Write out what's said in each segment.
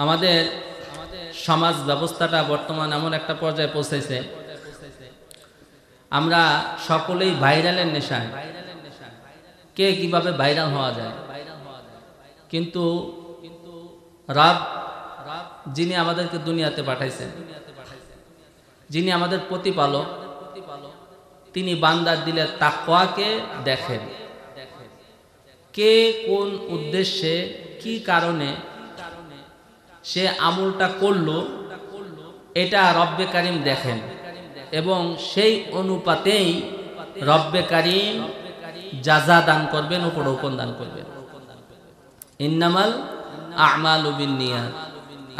আমাদের সমাজ ব্যবস্থাটা বর্তমান এমন একটা পর্যায়ে পৌঁছেছে, আমরা সকলেই ভাইরালের নেশায়, কে কিভাবে ভাইরাল হওয়া যায়। কিন্তু রব যিনি আমাদেরকে দুনিয়াতে পাঠাইছেন, যিনি আমাদের প্রতিপালক, তিনি বান্দার দিলের তাকওয়াকে দেখেন। কে কোন উদ্দেশ্যে কি কারণে সে আমলটা করলো, এটা রব্বে কারিম দেখেন এবং সেই অনুপাতেই রব্বে কারিম জাযা দান করবেন, উপঢৌকন দান করবেন। ইন্নামাল আমালু বিন্নিয়াত।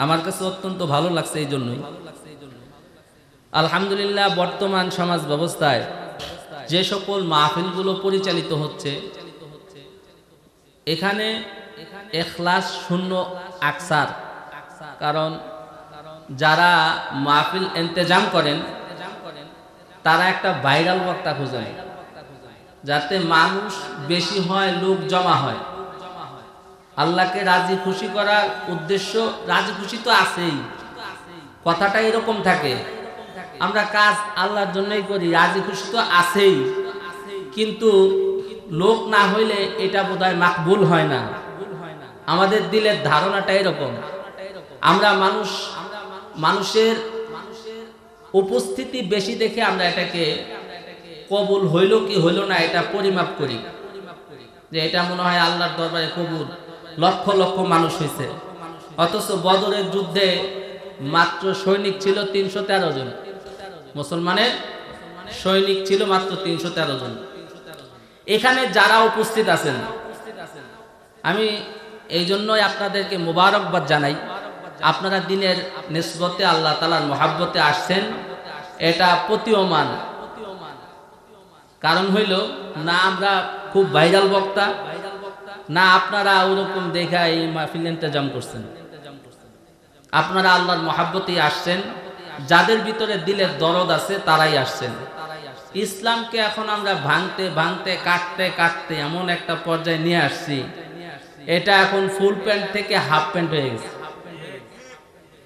আমার কাছে অত্যন্ত ভালো লাগছে এই জন্যই। আলহামদুলিল্লাহ, বর্তমান সমাজ ব্যবস্থায় যে সকল মাহফিলগুলো পরিচালিত হচ্ছে, এখানে ইখলাস শূন্য আকসার। কারণ যারা মাহফিল ইন্তেজাম করেন তারা একটা ভাইরাল বক্তা খুঁজেন, যাতে মানুষ বেশি হয়, লোক জমা হয়। আল্লাহকে রাজি খুশি করার উদ্দেশ্য, রাজি খুশি তো আছেই, কথাটা এরকম থাকে। আমরা কাজ আল্লাহর জন্যই করি, রাজি খুশি তো আছেই, কিন্তু লোক না হইলে এটা বোধহয় মাকবুল হয় না। আমাদের দিলের ধারণাটা এরকম। আমরা মানুষের উপস্থিতি বেশি দেখে আমরা এটাকে কবুল হইল কি হইল না এটা পরিমাপ করি, যে এটা মনে হয় আল্লাহর দরবারে কবুল। লক্ষ লক্ষ মানুষ হয়েছে, অথচ বদরের যুদ্ধে মাত্র সৈনিক ছিল ৩১৩ জন। মুসলমানের সৈনিক ছিল মাত্র ৩১৩ জন। এখানে যারা উপস্থিত আছেন, আমি এই জন্যই আপনাদেরকে মোবারকবাদ জানাই। আপনারা দিনের নিসবতে আল্লাহ তাআলার মহাব্বতে আসছেন, এটা প্রতীয়মান। কারণ হইল না আমরা খুব ভাইরাল বক্তা, না আপনারা ওরকম দেখা এই মাহফিল ইন্তেজাম করছেন। আপনারা আল্লাহর মহাব্বতেই আসছেন, যাদের ভিতরে দিলের দরদ আছে তারাই আসছেন। ইসলামকে এখন আমরা ভাঙতে ভাঙতে, কাটতে কাটতে এমন একটা পর্যায়ে নিয়ে আসছি, এটা এখন ফুল প্যান্ট থেকে হাফ প্যান্ট হয়ে গেছে।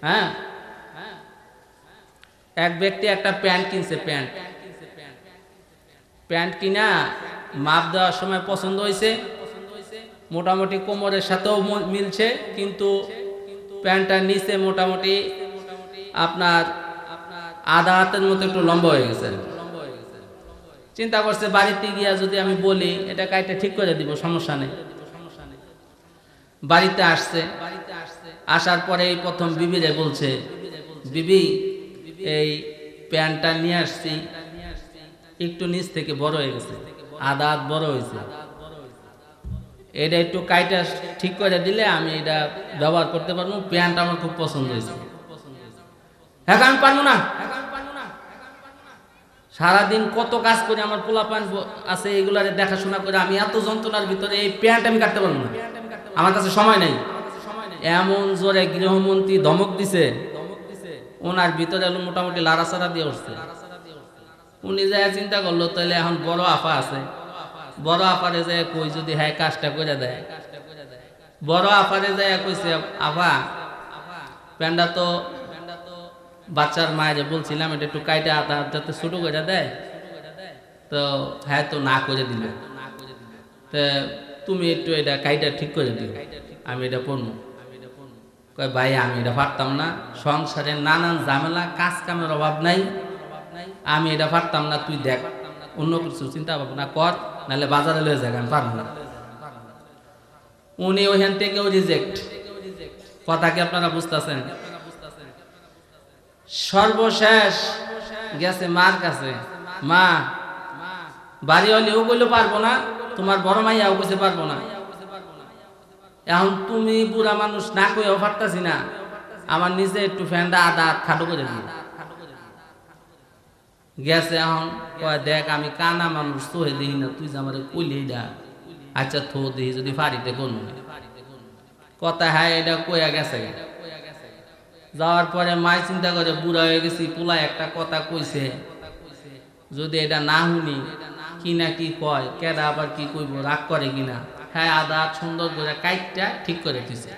হ্যাঁ, এক ব্যক্তি একটা প্যান্ট কিনছে, প্যান্ট কিনা মাপ দেওয়ার সময় পছন্দ হয়েছে, মোটামুটি কোমরের সাথেও মিলছে, কিন্তু প্যান্টটার নিচে মোটামুটি আপনার আধা হাতের মতো একটু লম্বা হয়ে গেছে। চিন্তা করছে বাড়িতে গিয়া যদি আমি বলি এটা কাইটা ঠিক করে দিব, সমস্যা নেই। বাড়িতে আসছে, আসার পরে প্রথম বিবিরে বলছে, বিবি এই প্যান্টটা নিয়ে আসছি, একটু নিচ থেকে বড় হয়ে গেছে, আধা হাত বড় হয়েছে, এটা একটু কাইটা ঠিক করে দিলে আমি এটা ব্যবহার করতে পারবো, প্যান্ট আমার খুব পছন্দ হয়েছে। হ্যাঁ, আমি পারবো না, সারাদিন কত কাজ করে, আমার পোলা প্যান্ট আছে, এগুলারে দেখাশোনা করে আমি এত যন্ত্রণার ভিতরে এই প্যান্ট আমি কাটতে পারবো না, আমার কাছে সময় নেই। এমন জোরে গৃহমন্ত্রী ধমক দিছে, ওনার ভিতরে মোটামুটি লাড়াচাড়া দিয়ে উঠছে। উনি যায় চিন্তা করলো, তাহলে এখন বড় আপা আছে, বড় আপারে যায় কই যদি হ্যাঁ কাজটা করে দেয়। বড় আপারে যায় কইছে, আপা প্যান্টটা তো বাচ্চার মায়ের বলছিলাম এটা একটু কাইটা আতা যাতে ছোট করে দেয়, তো হ্যাঁ তো না করে দিল, তো তুমি একটু এটা কাইটা ঠিক করে দিও, আমি এটা পড়বো। কয় ভাই আমি এটা পারতাম না, সংসারের নানান ঝামেলা, কাজ কামের অভাব নাই, আমি এটা পারতাম না, তুই দেখ অন্য কিছু চিন্তা ভাবনা কর, নাহলে বাজারে লয়ে যাক, আমি পারবো না। উনি ওইখান থেকেও রিজেক্ট। কথা কি আপনারা বুঝতেছেন? সর্বশেষ গেছে মার কাছে, মা বাড়ি হলেও কইলে পারবো না, তোমার বড় মাইয়াও কইছে পারবো না, এখন তুমি বুড়া মানুষ না কইও পারতাছি না, আমার নিজে একটু ফ্যানটা আধা খাটো করে দিই। গেছে এখন কয় দেখ আমি কানা মানুষ, তো দেখি না, তুই যে আমার কইলি দা, আচ্ছা থো দেখি যদি ফাড়িতে কোনো কথা। হ্যাঁ এটা কইয়া গেছে। যাওয়ার পরে মাই চিন্তা করে বুড়া হয়ে গেছি, পোলা একটা কথা কইছে, যদি এটা না শুনি কি না কি কয়, কেডা আবার কি কইব, রাগ করে কিনা। হ্যাঁ আদা সুন্দর করে কাইটটা ঠিক করে দিছে।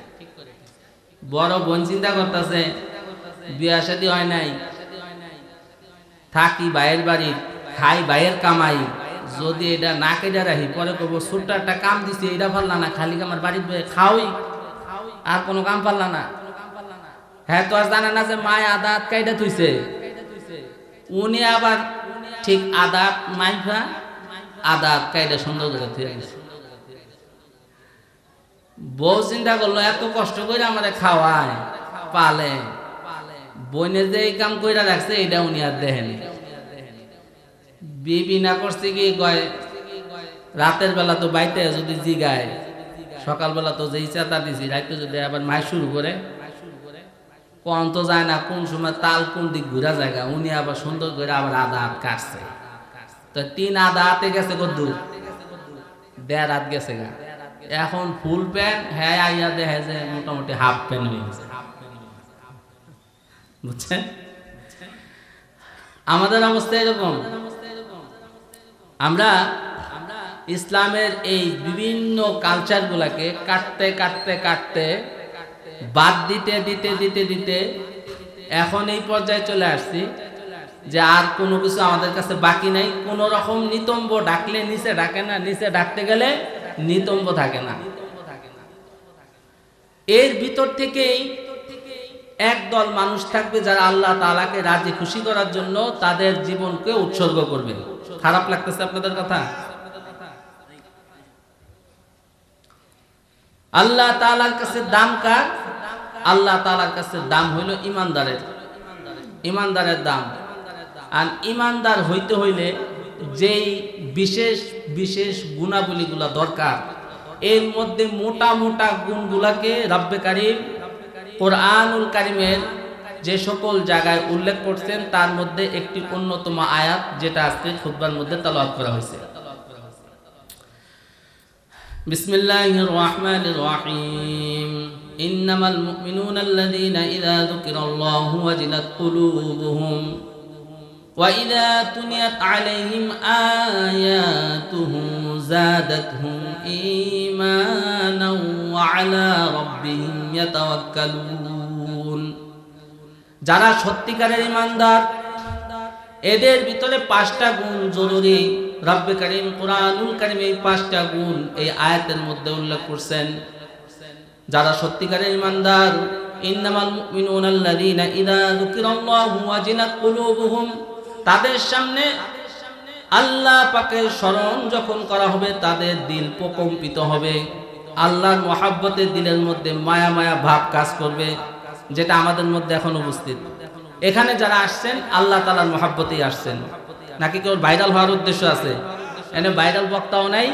বড় বোন চিন্তা করতেছে বিয়া শাদী হয় নাই, থাকি ভাইয়ের বাড়ি, খাই ভাইয়ের কামাই, যদি এটা না কেটে রাখি পরে করবো ছোট্ট একটা কাম দিছি এটা পারলা না, খালি আমার বাড়ির খাওই আর কোনো কাম পারলা না। হ্যাঁ তো আর জানে না যে মায় আদা কাইটা থুইছে, উনি আবার ঠিক আদা মাইফা আদা কাইটা সুন্দর করে থুয়ে গেছে। বউ চিন্তা করলো এত কষ্ট করে আমাদের খাওয়ায় পালে, বইনে যে এই কাম কইরা রাখছে এটা উনি আর দেখেনি। বিবি না করছে কি কয় রাতের বেলা তো বাইতে যদি জিগায়, সকালবেলা তো যে চেতা দিছি, রাইতে যদি আবার মাই শুরু করে কোন তো যায় না কোন সময় তাল কোন দিক ঘুরা জায়গা, উনি আবার সুন্দর করে আবার আদা হাত কাটছে। তো 3 আদা হাতে গেছে কদ্দুর 1.5 হাত গেছে গা। এখন ফুল প্যান্ট হ্যাঁ আইয়া দেখে যে মোটামুটি হাফ প্যান্ট হয়ে গেছে। বুঝছেন আমাদের অবস্থা এরকম। আমরা ইসলামের এই বিভিন্ন কালচার গুলাকে কাটতে কাটতে কাটতে বাদ দিতে দিতে দিতে দিতে এখন এই পর্যায়ে চলে আসছি যে আর কোনো কিছু আমাদের কাছে বাকি নাই। কোন রকম নিতম্ব ডাকলে নিচে ডাকে না, নিচে ডাকতে গেলে নিতম্ব থাকে না। এর ভিতর থেকেই একদল মানুষ থাকবে যারা আল্লাহ তাআলাকে রাজি খুশি করার জন্য তাদের জীবনকে উৎসর্গ করবে। খারাপ লাগতেছে আপনাদের কথা? আল্লাহ তাআলার কাছে দাম কার? আল্লাহ তাআলার কাছে দাম হইল ইমানদারের, ইমানদারের দাম। আর ইমানদার হইতে হইলে যেই বিশেষ বিশেষ গুণাবলীগুলা দরকার, এর মধ্যে মোটা মোটা গুণগুলাকে রব্বে কারীম কোরআনুল কারীমের যে সকল জায়গায় উল্লেখ করছেন তার মধ্যে একটি অন্যতম আয়াত যেটা আজকে খুতবার মধ্যে তেলাওয়াত করা হয়েছে। বিসমিল্লাহির রহমানির রহিম। ইন্নামাল মুমিনুনা আল্লাযীনা ইযা যুকিরাল্লাহু ওয়াজিলাত কুলুবুহুম ওয়া ইযা তুলিয়াত আলাইহিম আয়াতুহু যাদাতহুম ঈমানাও ওয়া আলা রাব্বিহিম ইয়াতাওয়াক্কালুন। যারা সত্যিকারের ঈমানদার এদের ভিতরে 5টা গুণ জরুরি। রব্বে কারীম কোরআনুল কারীমে এই 5টা গুণ এই আয়াতের মধ্যে উল্লেখ করছেন। যারা সত্যিকারের ঈমানদার, ইন্নামাল মুমিনুনা আল্লাযীনা ইযা যুকিরাল্লাহু ওয়াজিলাত কুলুবুহুম, তাদের সামনে আল্লাহ পাকের স্মরণ যখন করা হবে তাদের দিল প্রকম্পিত হবে, আল্লাহর মহাব্বতে দিলের মধ্যে মায়া মায়া ভাব কাজ করবে, যেটা আমাদের মধ্যে এখন উপস্থিত। এখানে যারা আসছেন আল্লাহ তাআলার মহাব্বতেই আসছেন, নাকি কেউ ভাইরাল হওয়ার উদ্দেশ্য আছে? এখানে ভাইরাল বক্তাও নাই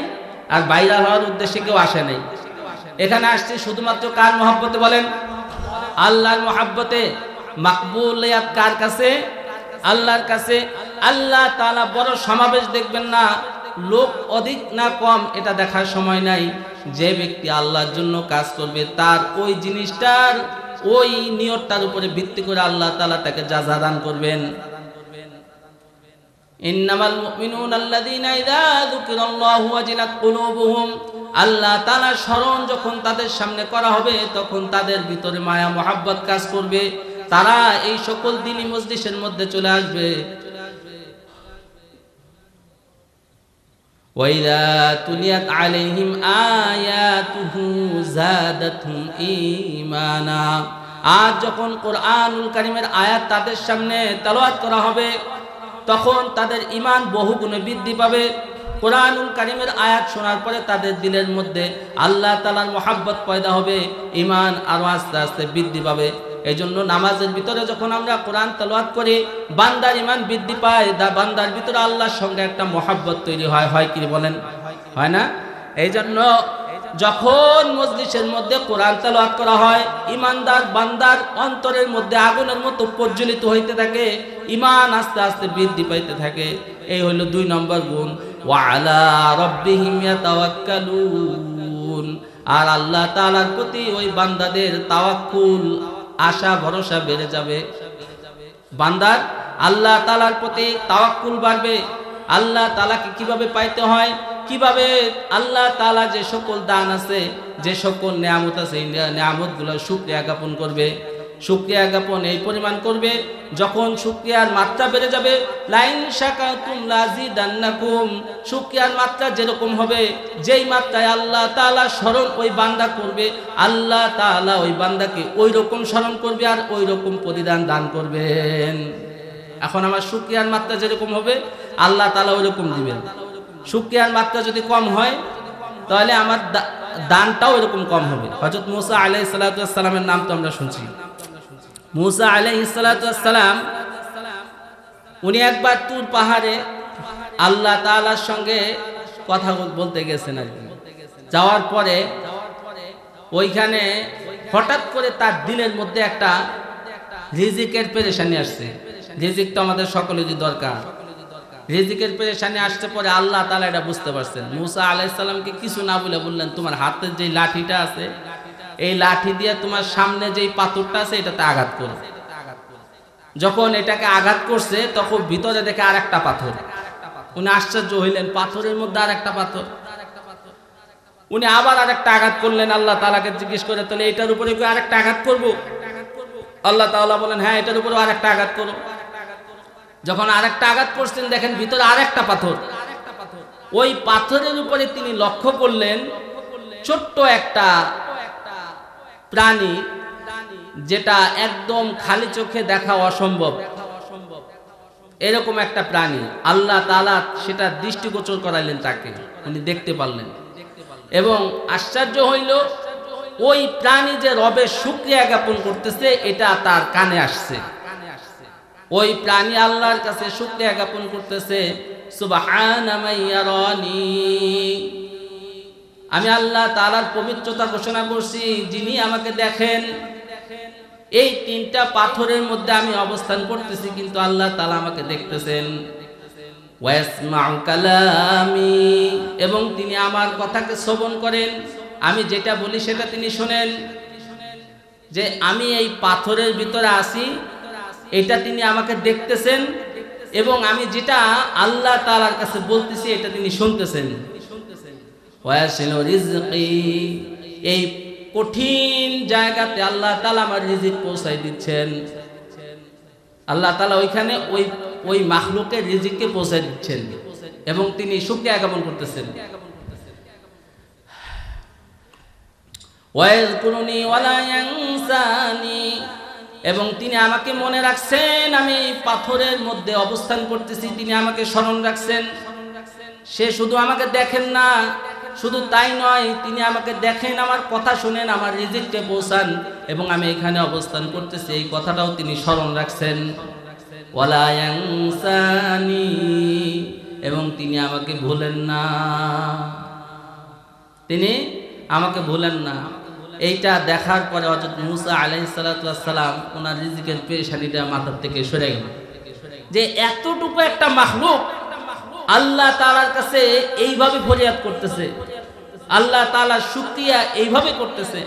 আর ভাইরাল হওয়ার উদ্দেশ্যে কেউ আসে নাই। এখানে আসছে শুধুমাত্র কার মহাব্বতে বলেন? আল্লাহর মহাব্বতে। মাকবুলিয়াত কার কাছে? আল্লাহর কাছে। আল্লাহ তাআলা বড় সমাবেশ দেখবেন না, লোক অধিক না কম এটা দেখার সময় নাই। যে ব্যক্তি আল্লাহর জন্য কাজ করবে তার ওই জিনিসটার ওই নিয়তটার উপরে ভিত্তি করে আল্লাহ তাআলা তাকে জাযা দান করবেন। ইন্নামাল মুমিনুনা আল্লাযীনা ইযা যুকিরাল্লাহু ওয়াজিলাত কুলুবুহুম, আল্লাহ তাআলার স্মরণ যখন তাদের সামনে করা হবে তখন তাদের ভিতরে মায়া মহাব্বত কাজ করবে, তারা এই সকল দ্বীনি মজলিসের মধ্যে চলে আসবে। ওয়া ইযা তুলিয়াত আলাইহিম আয়াতুহু যাদাতহুম ঈমানা, আজ যখন কোরআনুল কারীমের আয়াত তাদের সামনে তেলাওয়াত করা হবে তখন তাদের ঈমান বহুগুণে বৃদ্ধি পাবে। কোরআনুল কারীমের আয়াত শোনার পরে তাদের দিলের মধ্যে আল্লাহ তাআলার মহাব্বত পয়দা হবে, ঈমান আরো আস্তে আস্তে বৃদ্ধি পাবে। এই জন্য নামাজের ভিতরে যখন আমরা কোরআন তেলাওয়াত করি বান্দার ঈমান বৃদ্ধি পায়, বান্দার ভিতরে আল্লাহর সঙ্গে একটা মহাব্বত তৈরি হয়। হয় কি বলেন? হয় না? এই জন্য যখন মজলিসের মধ্যে কোরআন তেলাওয়াত করা হয় ঈমানদার বান্দার অন্তরের মধ্যে আগুনের মতো প্রজ্বলিত হইতে থাকে, ঈমান আস্তে আস্তে বৃদ্ধি পাইতে থাকে। এই হলো 2 নম্বর গুণ। ওয়া আলা রাব্বিহিম ইয়াতাওয়াক্কালুন, আর আল্লাহ তাআলার প্রতি ওই বান্দাদের তাওয়াক্কুল আশা ভরসা বেড়ে যাবে। বান্দার আল্লাহ তাআলার প্রতি তাওয়াক্কুল বাড়বে। আল্লাহ তাআলাকে কিভাবে পাইতে হয়? কিভাবে আল্লাহ তাআলা যে সকল দান আছে, যে সকল নিয়ামত আছে, এই নিয়ামতগুলো শুকরিয়া জ্ঞাপন করবে। শুকরিয়া জ্ঞাপন এই পরিমাণ করবে, যখন শুকরিয়ার মাত্রা বেড়ে যাবে, লাইন শাকারতুম লাযিদান্নাকুম, শুকরিয়ার মাত্রা যেরকম হবে, যেই মাত্রায় আল্লাহ তাআলা স্মরণ ওই বান্দা করবে, আল্লাহ তাআলা ওই বান্দাকে ওই রকম স্মরণ করবে আর ওই রকম প্রতিদান দান করবেন। এখন আমার শুকরিয়ার মাত্রা যেরকম হবে আল্লাহ তাআলা ওই রকম দিবেন। শুকরিয়ার মাত্রা যদি কম হয় তাহলে আমার দানটাও এরকম কম হবে। হযরত মূসা আলাইহিস সালাতু ওয়াস সালামের নাম তো আমরা শুনছি। মূসা আলাইহিস সালাতু ওয়াস সালাম উনি একবার তুর পাহাড়ে আল্লাহ তাআলার সঙ্গে কথা বলতে গেছেন আর কি। যাওয়ার পরে ওইখানে হঠাৎ করে তার দিলের মধ্যে একটা রিজিকের পেরেশানি আসছে। রিজিক তো আমাদের সকলেরই দরকার। রিজিকের পেরেশানি আসতে পরে আল্লাহ তাআলা এটা বুঝতে পারছেন। মূসা আলাইহিস সালামকে কিছু না বলে বললেন, তোমার হাতের যে লাঠিটা আছে এই লাঠি দিয়ে তোমার সামনে যেই পাথরটা আছে এটাতে আঘাত করো। যখন এটাকে আঘাত করছে তখন ভিতরে দেখে আরেকটা পাথর। উনি আশ্চর্য হইলেন, পাথরের মধ্যে আরেকটা পাথর। উনি আবার আরেকটা আঘাত করলেন, আল্লাহ তাআলাকে জিজ্ঞেস করে, তাহলে এটার উপরে কি আরেকটা আঘাত করব? আল্লাহ তাআলা বলেন, হ্যাঁ এটার উপরে আরেকটা আঘাত করো। যখন আরেকটা আঘাত করছেন দেখেন ভিতরে আরেকটা পাথর। ওই পাথরের উপরে তিনি লক্ষ্য করলেন ছোট্ট একটা প্রাণী, যেটা একদম খালি চোখে দেখা অসম্ভব, এরকম একটা প্রাণী। আল্লাহ তাআলা সেটা দৃষ্টিগোচর করাইলেন তাকে, উনি দেখতে পারলেন। এবং আশ্চর্য হইল, ওই প্রাণী যে রবের শুকরিয়া জ্ঞাপন করতেছে এটা তার কানে আসছে। ওই প্রাণী আল্লাহর কাছে শুকরিয়া জ্ঞাপন করতেছে, সুবহানা মাইয়ারানি, আমি আল্লাহ তাআলার পবিত্রতা ঘোষণা করছি যিনি আমাকে দেখেন। এই তিনটা পাথরের মধ্যে আমি অবস্থান করতেছি কিন্তু আল্লাহ তাআলা আমাকে দেখতেছেন। ওয়াসমাউ কালামি, এবং তিনি আমার কথাকে শ্রবণ করেন, আমি যেটা বলি সেটা তিনি শুনেন। যে আমি এই পাথরের ভিতরে আছি এটা তিনি আমাকে দেখতেছেন, এবং আমি যেটা আল্লাহ তাআলার কাছে বলতেছি এটা তিনি শুনতেছেন। ওয়াসিলু রিজকি, এই কঠিন জায়গাতে আল্লাহ তাআলা আমার রিজিক পৌঁছাই দিচ্ছেন। আল্লাহ তাআলা ওইখানে ওই মাখলুকের রিজিককে পৌঁছাই দিচ্ছেন এবং তিনি শুকরিয়া জ্ঞাপন করতেছেন। ওয়াযকুরুনি ওয়ালা ইয়ানসানি, এবং তিনি আমাকে মনে রাখছেন। আমি পাথরের মধ্যে অবস্থান করতেছি, তিনি আমাকে স্মরণ রাখছেন। সে শুধু আমাকে দেখেন না, শুধু তাই নয়, তিনি আমাকে দেখেন, আমার কথা শুনেন, আমার রিজিককে পৌঁছান, এবং আমি এখানে অবস্থান করতেছি এই কথাটাও তিনি স্মরণ রাখছেন। ওয়ালা ইয়ানসানি, এবং তিনি আমাকে ভুলেন না, তিনি আমাকে ভুলেন না। এইটা দেখার পরে হযরত মূসা আলাইহিস সালাতু ওয়াস সালাম ওনার রিজিকের পেরেশানিটা মাথার থেকে সরে গেল। যে এতটুকু একটা মাখলুক আল্লাহ তাআলার কাছে এইভাবে ফরিয়াদ করতেছে, আল্লাহ তাআলা শুকরিয়া এইভাবে করতেছে।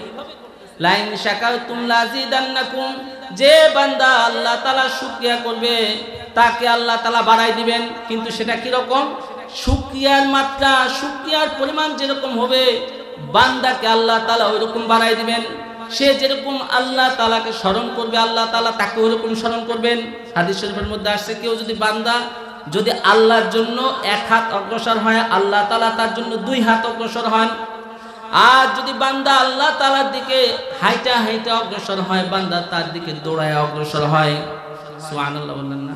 লাইন শাকারতুম লাযিদান্নাকুম, যে বান্দা আল্লাহ তাআলা শুকরিয়া করবে তাকে আল্লাহ তাআলা বাড়াই দিবেন। কিন্তু সেটা কি রকম? শুকরিয়ার মাত্রা, শুকরিয়ার পরিমাণ যেরকম হবে বান্দাকে আল্লাহ তাআলা ওইরকম বাড়াই দিবেন। সে যেরকম আল্লাহ তাআলাকে স্মরণ করবে আল্লাহ তাআলা তাকে ওইরকম স্মরণ করবেন। হাদিস শরীফের মধ্যে আসছে, কেউ যদি বান্দা যদি আল্লাহর জন্য এক হাত অগ্রসর হয় আল্লাহ তাআলা তার জন্য 2 হাত অগ্রসর হন। আর যদি বান্দা আল্লাহ তাআলার দিকে হাইটা হাইটা অগ্রসর হয়, বান্দা তার দিকে দৌড়ায় অগ্রসর হয়। সুবহানাল্লাহ বললেন না?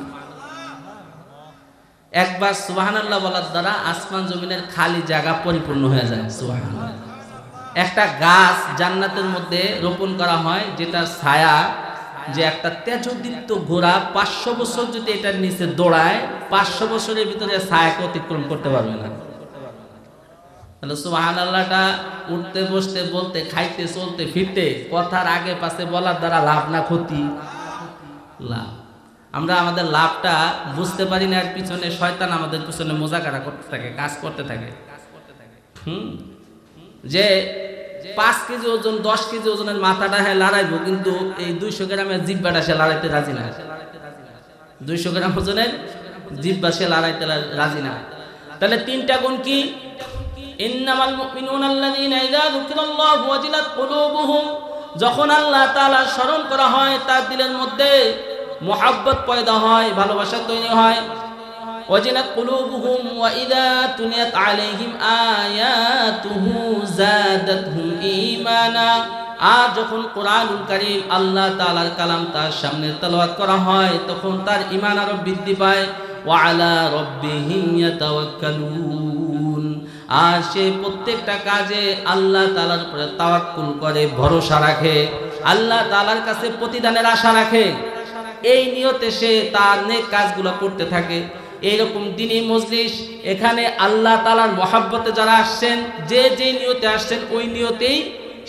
একবার সুবহানাল্লাহ বলার দ্বারা আসমান জমিনের খালি জায়গা পরিপূর্ণ হয়ে যায়। সুবহানাল্লাহ। একটা গাছ জান্নাতের মধ্যে রোপণ করা হয়, যেটা ছায়া, যে একটা তেজদীপ্ত ঘোড়া 500 বছর যদি এটার নিচে দৌড়ায় 500 বছরের ভিতরে ছায়াকে অতিক্রম করতে পারবে না। তাহলে সুবহানাল্লাহটা উঠতে বসতে বলতে খাইতে চলতে ফিরতে কথার আগে পাশে বলার দ্বারা লাভ না ক্ষতি? লাভ। আমরা আমাদের লাভটা বুঝতে পারি না, এর পিছনে শয়তান আমাদের পিছনে মোজাকারা করতে থাকে, কাজ করতে থাকে। যে 5 কেজি ওজন 10 কেজি ওজনের মাথাটা হ্যাঁ লড়াইবো, কিন্তু এই 200 গ্রামের জিব্বাটা সে লড়াইতে রাজি না। 200 গ্রাম ওজনের জিব্বা সে লড়াইতে রাজি না। তাহলে 3টা গুণ কি? ইন্নামাল মুমিনুনা আল্লাযীনা ইযা যুকিরাল্লাহু ওয়াজিলাত কুলুবুহুম, যখন আল্লাহ তাআলা স্মরণ করা হয় তার দিলের মধ্যে মুহাব্বত পয়দা হয়, ভালোবাসা তৈরি হয়। ওয়াজিলাত কুলুবুহুম ওয়া ইযা তুলিয়াত আলাইহিম আয়াতুহু যাদাতহুম ঈমানা, আর যখন কোরআনুল কারীম আল্লাহ তাআলার কালাম তার সামনে তেলাওয়াত করা হয় তখন তার ঈমান আরো বৃদ্ধি পায়। ওয়া আলা রাব্বিহিম ইয়াতাওয়াক্কালুন, আর সে প্রত্যেকটা কাজে আল্লাহ তাআলার উপরে তাওয়াক্কুল করে, ভরসা রাখে, আল্লাহ তাআলার কাছে প্রতিদানের আশা রাখে। এই নিয়তে সে তার নেক কাজগুলো করতে থাকে। এইরকম দিনী মজলিস, এখানে আল্লাহ তাআলার মহব্বতে যারা আসছেন, যে যে নিয়তে আসছেন ওই নিয়তেই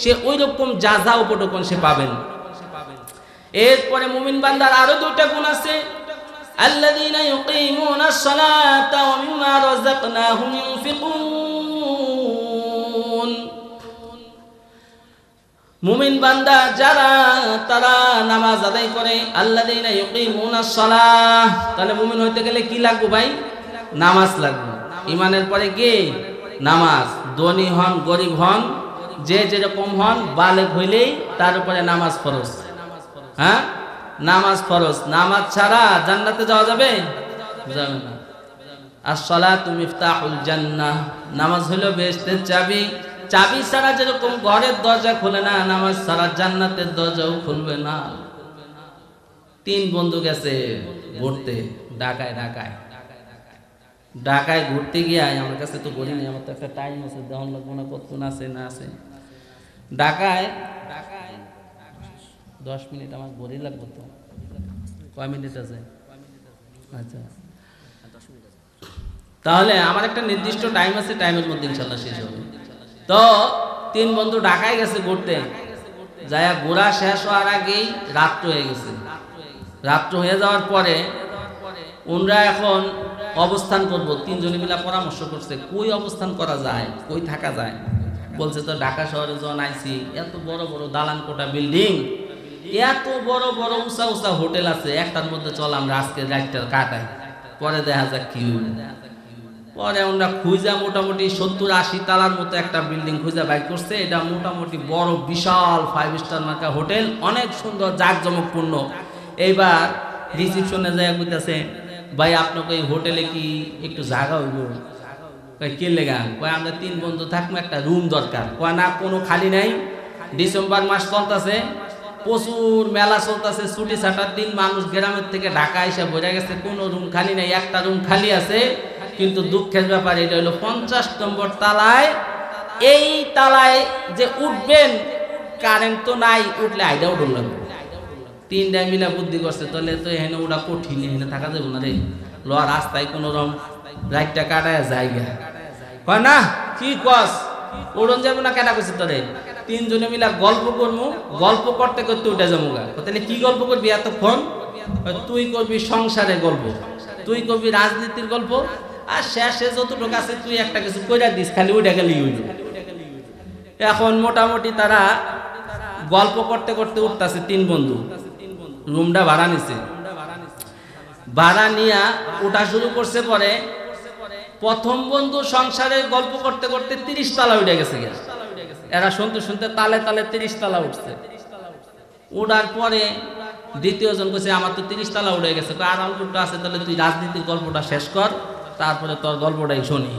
সে ওই রকম জাযা উপটকন সে পাবেন। এরপরে মুমিন বান্দার আরো দুইটা গুণ আছে, আল্লাযীনা ইউকিমুনাস সালাতা ওয়া মিম্মা রাযাকনাহুম ইউনফিকুন। মুমিন বান্দা যারা তারা নামাজ আদায় করে, আল্লাযীনা ইউকিমুনাস সালাহ, তাহলে মুমিন হইতে গেলে কি লাগবে ভাই? নামাজ লাগবে। ঈমানের পরে কি? নামাজ। ধনী হন গরিব হন যে যেরকম হন, বালেগ হইলেই তার উপরে নামাজ ফরজ। হ্যাঁ, নামাজ ফরজ। নামাজ ছাড়া জান্নাতে যাওয়া যাবে? যাবে না। as-salatu মিফতাহুল জান্নাহ, নামাজ হলো বেহেশতের চাবি। চাবি ছাড়া যেরকম ঘরের দরজা খুলে না, নামাজ ছাড়া জান্নাতের দরজাও খুলবে না। 3 বন্ধু গেছে ঘুরতে ঢাকায়। ঢাকায় ঘুরতে গিয়ে আমার কাছে তো ঘুরি নেই, আমার তো একটা টাইম আছে, দেওয়ান লাগবো না, কতক্ষণ আছে না আছে। ঢাকায় 10 মিনিট আমার ঘড়ি লাগবে তো। কয় মিনিট আছে? আচ্ছা, তাহলে আমার একটা নির্দিষ্ট টাইম আছে, টাইমের মধ্যে ইনশাআল্লাহ শেষ হবে। তো 3 বন্ধু ঢাকায় গেছে ঘুরতে, যায় ঘোরা শেষ হওয়ার আগেই রাত্র হয়ে গেছে। রাত্র হয়ে যাওয়ার পরে ওনরা এখন অবস্থান করব, 3 জনে মিলে পরামর্শ করছে কই অবস্থান করা যায়, কই থাকা যায়। বলছে তো ঢাকা শহরে যখন আইছি, এত বড় বড় দালান কোঠা বিল্ডিং, এত বড় বড় উঁচা উঁচা হোটেল আছে, একটার মধ্যে চল আমরা আজকে রাতটা কাটাই, পরে দেখা যাক কি হইল। পরে আমরা খুঁজা মোটামুটি 70-80 তালার মতো একটা বিল্ডিং খুঁজা বাইর করছে। এটা মোটামুটি বড় বিশাল 5 স্টার মার্কা হোটেল, অনেক সুন্দর জাঁকজমকপূর্ণ। এইবার রিসিপশনে যায় কইতাছে, ভাই আপনাকে এই হোটেলে কি একটু জায়গা হইব? কয় কে লেগা? কয় আমরা 3 বন্ধু থাকবো, একটা রুম দরকার। কয় না, কোনো খালি নাই, ডিসেম্বর মাস চলতেছে, প্রচুর মেলা চলতেছে, ছুটি ছাটার দিন, মানুষ গ্রামের থেকে ঢাকা এসে বোঝা গেছে, কোনো রুম খালি নাই, একটা রুম খালি আছে। কিন্তু দুঃখের ব্যাপার, এটা হলো 50 নম্বর তালায়। এই তালায় যে উঠবেন, কারেন্ট তো নাই, উঠলে আইডা উঠুন লাগবে। 3টা মিলা বুদ্ধি করছে, তাহলে তো এখানে ওটা কঠিন, এখানে থাকা যাবে না রে, ল রাস্তায় কোনো রকম রাতটা কাটায় জায়গা। কয় না, কি কস উড়ন যাবো না, কেনা করছি তোরে? 3 জনে মিলা গল্প করবো, গল্প করতে করতে উঠে যাবো গা। তাহলে কি গল্প করবি এতক্ষণ? তুই করবি সংসারের গল্প, তুই করবি রাজনীতির গল্প, আর শেষে যতটুকু আছে তুই একটা কিছু কইরা দিস, খালি উঠে গেলি হইল। এখন মোটামুটি তারা গল্প করতে করতে উঠতেছে 3 বন্ধু। রুমটা ভাড়া নিছে, ভাড়া নিয়া উঠা শুরু করছে। পরে প্রথম বন্ধু সংসারের গল্প করতে করতে 30 তালা উঠে গেছে। এরা শুনতে শুনতে তালে তালে 30 তালা উঠছে। উঠার পরে দ্বিতীয় জন কইছে, আমার তো 30 তালা উঠে গেছে। আর অল্পটা আছে, তাহলে তুই রাজনীতির গল্পটা শেষ কর, তারপরে তোর গল্পটাই শুনি।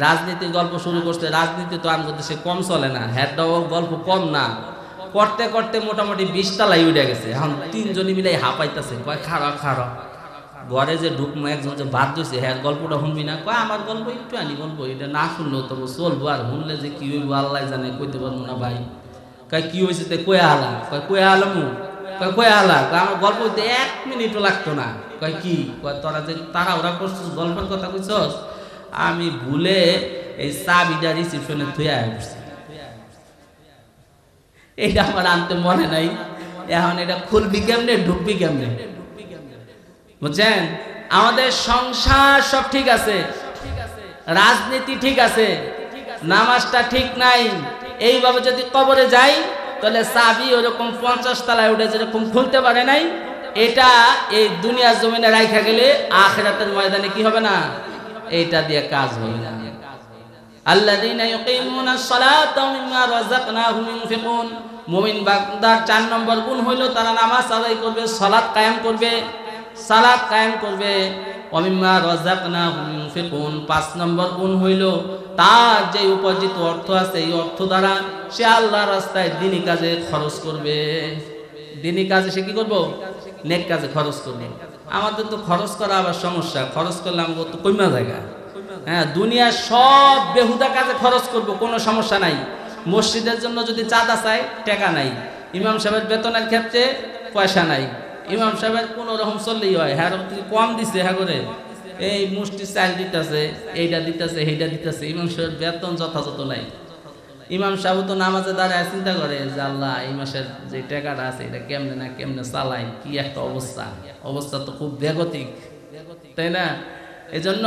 রাজনীতির গল্প শুরু করছে। রাজনীতি তো আমাদের দেশে কম চলে না, হ্যাঁ গল্প কম না। করতে করতে মোটামুটি 20 তালাই উঠে গেছে। এখন 3 জনে মিলে হাঁপাইতেছে, কয় খারাপ খারাপ। ঘরে যে ঢুকমো, একজন যে বাদ দিয়েছে, হ্যাঁ গল্পটা শুনবি না? কয় আমার গল্প একটু আনি, গল্প এটা না শুনলেও তবু চলবো, আর শুনলে যে কি হইব আল্লাহ জানে, কইতে পারবো না ভাই। কয় কি হয়েছে? তে কয়ে আলা? কয় কয়ে আলামু? কয় কয়ে আলা? আমার গল্প হইতে 1 মিনিটও লাগতো না। কয় কি? কয় তোরা যে তারা ওরা করছিস, গল্পের কথা কইছস, আমি ভুলে এই চাবিটা রিসিপশনে থুয়ে আসছি, এইটা আমার আনতে মনে নাই। এখন এটা খুলবি কেমনে, ঢুকবি কেমনে? বুঝছেন? আমাদের সংসার সব ঠিক আছে, রাজনীতি ঠিক আছে, নামাজটা ঠিক নাই। এইভাবে যদি কবরে যাই, তাহলে চাবি ওরকম 50 তলায় উঠে যেরকম খুলতে পারে নাই, এটা এই দুনিয়ার জমিনে রাইখা গেলে আখিরাতের ময়দানে কি হবে না, এইটা দিয়ে কাজ হবে না। আল্লাযীনা ইউকিমুনাস সালাতা ওয়া মিম্মা রাযাকনাহুম ইউনফিকুন। মুমিন বান্দার 4 নম্বর গুণ হইল তারা নামাজ আদায় করবে, সালাত কায়েম করবে, সালাত কায়েম করবে। ওয়া মিম্মা রাযাকনাহুম ইউনফিকুন 5 নম্বর গুণ হইল তার যে উপার্জিত অর্থ আছে এই অর্থ দ্বারা সে আল্লাহর রাস্তায় দ্বীনি কাজে খরচ করবে। দ্বীনি কাজে সে কি করব? নেক কাজে খরচ করবে। আমাদের তো খরচ করা আবার সমস্যা, খরচ করলে আমাকে তো কইমা জায়গা। হ্যাঁ, দুনিয়ার সব বেহুদা কাজে খরচ করব, কোনো সমস্যা নাই। মসজিদের জন্য যদি চাঁদা চাই টাকা নাই, ইমাম সাহেবের বেতনের ক্ষেত্রে পয়সা নাই, ইমাম সাহেবের কোনো রকম চললেই হয়, হ্যাঁ কম দিছে, হ্যাঁ করে এই মুষ্টি চাল দিতেছে, এইটা দিতেছে, সেইটা দিতেছে, ইমাম সাহেবের বেতন যথাযথ নাই। ইমাম সাহেব তো নামাজে দাঁড়ায় চিন্তা করে যে আল্লাহ এই মাসের যে টাকাটা আছে এটা কেমনে না কেমনে চালাই, কি একটা অবস্থা, অবস্থা তো খুব বেগতিক, তাই না? এজন্য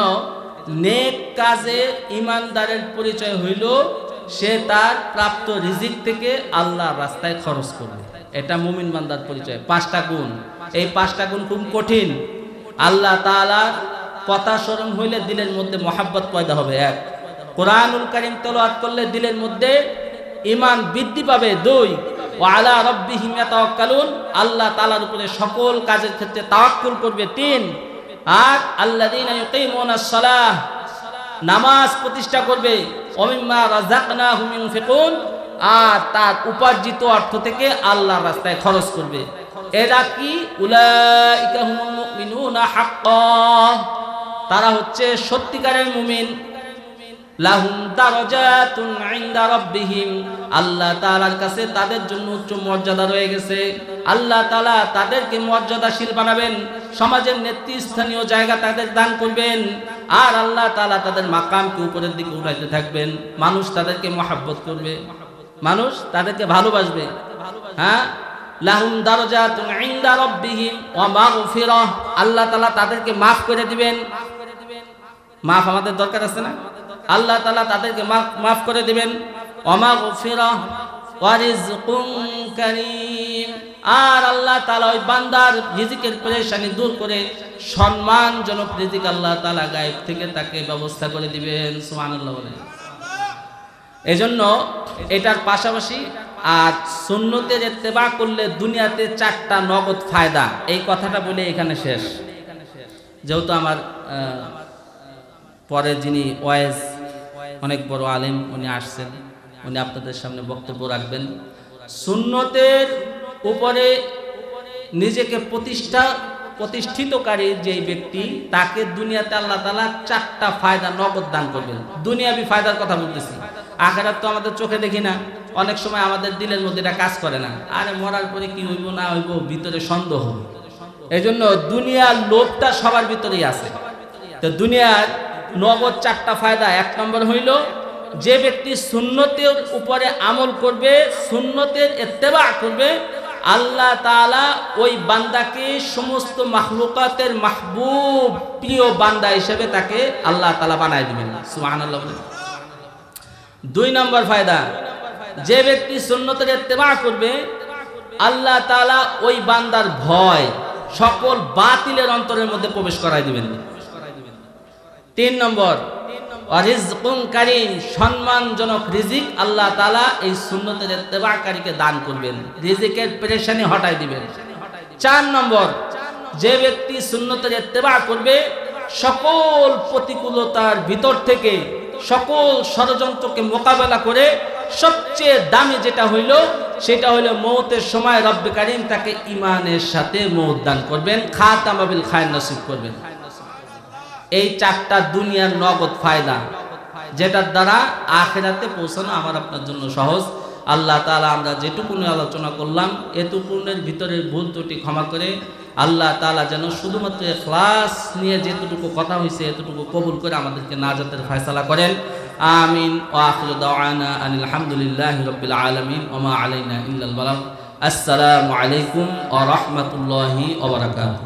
নেক কাজে ইমানদারের পরিচয় হইল সে তার প্রাপ্ত রিজিক থেকে আল্লাহর রাস্তায় খরচ করবে, এটা মুমিন বান্দার পরিচয়। 5টা গুণ, এই 5টা গুণ খুব কঠিন। আল্লাহ তাআলার কথা স্মরণ হইলে দিলের মধ্যে মহাব্বত পয়দা হবে। 1, কোরআনুল কারীম তেলাওয়াত করলে দিলের মধ্যে ঈমান বৃদ্ধি পাবে। 2, ওয়া আলা রাব্বিহিম ইয়াতাওয়াক্কালুন, আল্লাহ তাআলার উপরে সকল কাজের ক্ষেত্রে তাওয়াক্কুল করবে। 3, আর আল্লাযীনা ইউকিমুনাস সালাহ, নামাজ প্রতিষ্ঠা করবে। ওয়া মিম্মা রাযাকনাহুম ইউনফিকুন, আর তার উপার্জিত অর্থ থেকে আল্লাহর রাস্তায় খরচ করবে। এরা কি? উলাইকা হুমুল মুমিনুনা হাক্কান, তারা হচ্ছে সত্যিকারের মুমিন। লাহুম দারাজাতুন ইনদা রাব্বিহিম, আল্লাহ তাআলার কাছে তাদের জন্য উচ্চ মর্যাদা রয়ে গেছে। আল্লাহ তাআলা তাদেরকে মর্যাদাশীল বানাবেন, সমাজের নেতৃস্থানীয় জায়গা তাদের দান করবেন, আর আল্লাহ তাআলা তাদের মাকামকে উপরের দিকে উঠাইতে থাকবেন। মানুষ তাদেরকে মহব্বত করবে, মানুষ তাদেরকে ভালোবাসবে। হ্যাঁ, লাহুম দারাজাতুন ইনদা রাব্বিহিম ওয়া মাগফিরাহ, আল্লাহ তাআলা তাদেরকে মাফ করে দিবেন। মাফ আমাদের দরকার আছে না? আল্লাহ তাআলা তাদেরকে মাফ করে দিবেন। ওয়া মাগফিরাহ ওয়া রিজকুন কারীম, আর আল্লাহ তাআলা ওই বান্দার রিজিকের পেরেশানি দূর করে সম্মানজনক রিজিক আল্লাহ তাআলা গায়েব থেকে তাকে ব্যবস্থা করে দিবেন। সুবহানাল্লাহ বলেন। এজন্য এটার পাশাপাশি আর সুন্নতের ইত্তেবা করলে দুনিয়াতে 4টা নগদ ফায়দা, এই কথাটা বলে এখানে শেষ। যেহেতু আমার পরে যিনি ওয়াইজ অনেক বড় আলেম উনি আসছেন, উনি আপনাদের সামনে বক্তব্য রাখবেন। সুন্নতের উপরে নিজেকে প্রতিষ্ঠিতকারী যে ব্যক্তি, তাকে দুনিয়াতে আল্লাহ তাআলা 4টা ফায়দা নগদ দান করবেন। দুনিয়াবি ফায়দার কথা বলতেছি, আখিরাত তো আমাদের চোখে দেখি না, অনেক সময় আমাদের দিলের মধ্যে এটা কাজ করে না। আরে মরার পরে কি হইব না হইব ভিতরে সন্দেহ। এই জন্য দুনিয়ার লোভটা সবার ভিতরেই আছে। তো দুনিয়ার নগদ 4টা ফায়দা। 1 নম্বর হইল যে ব্যক্তি সুন্নতের উপরে আমল করবে, সুন্নতের ইত্তেবা করবে, আল্লাহ তাআলা ওই বান্দাকে সমস্ত মাখলুকাতের মাহবুব প্রিয় বান্দা হিসেবে তাকে আল্লাহ তাআলা বানায় দিবেন। সুবহানাল্লাহ। 2 নম্বর ফায়দা, যে ব্যক্তি সুন্নতের ইত্তেবা করবে, আল্লাহ তাআলা ওই বান্দার ভয় সকল বাতিলের অন্তরের মধ্যে প্রবেশ করায় দিবেন। 3 নম্বর, রিজকুন কারীম, সম্মানজনক রিজিক আল্লাহ তাআলা এই সুন্নতের ইত্তেবাকারীকে দান করবেন, রিজিকের পেরেশানি হটাই দিবেন। 4 নম্বর, যে ব্যক্তি সুন্নতের ইত্তেবা করবে, সকল প্রতিকূলতার ভিতর থেকে সকল ষড়যন্ত্রকে মোকাবেলা করে সবচেয়ে দামি যেটা হইল সেটা হলো মৌতের সময় রব্বে কারীম তাকে ঈমানের সাথে মৌত দান করবেন, খাতামা বিল খায়র নসিব করবেন। এই 4টা দুনিয়ার নগদ ফায়দা, যেটার দ্বারা আখিরাতে পৌঁছানো আমার আপনার জন্য সহজ। আল্লাহ তাআলা আমরা যেটুকু আলোচনা করলাম এটুকুনের ভিতরে ভুল ত্রুটি ক্ষমা করে আল্লাহ তাআলা যেন শুধুমাত্র ইখলাস নিয়ে যেটুকু কথা হয়েছে এতটুকু কবুল করে আমাদেরকে নাজাতের ফয়সালা করেন। আমিন। ওয়া আখিরু দাওয়ানা আনিল হামদুলিল্লাহি রাব্বিল আলামিন ওয়া মা আলাইনা ইল্লাল বালাগ। আসসালামু আলাইকুম ওয়া রাহমাতুল্লাহি ওয়া বারাকাতুহু।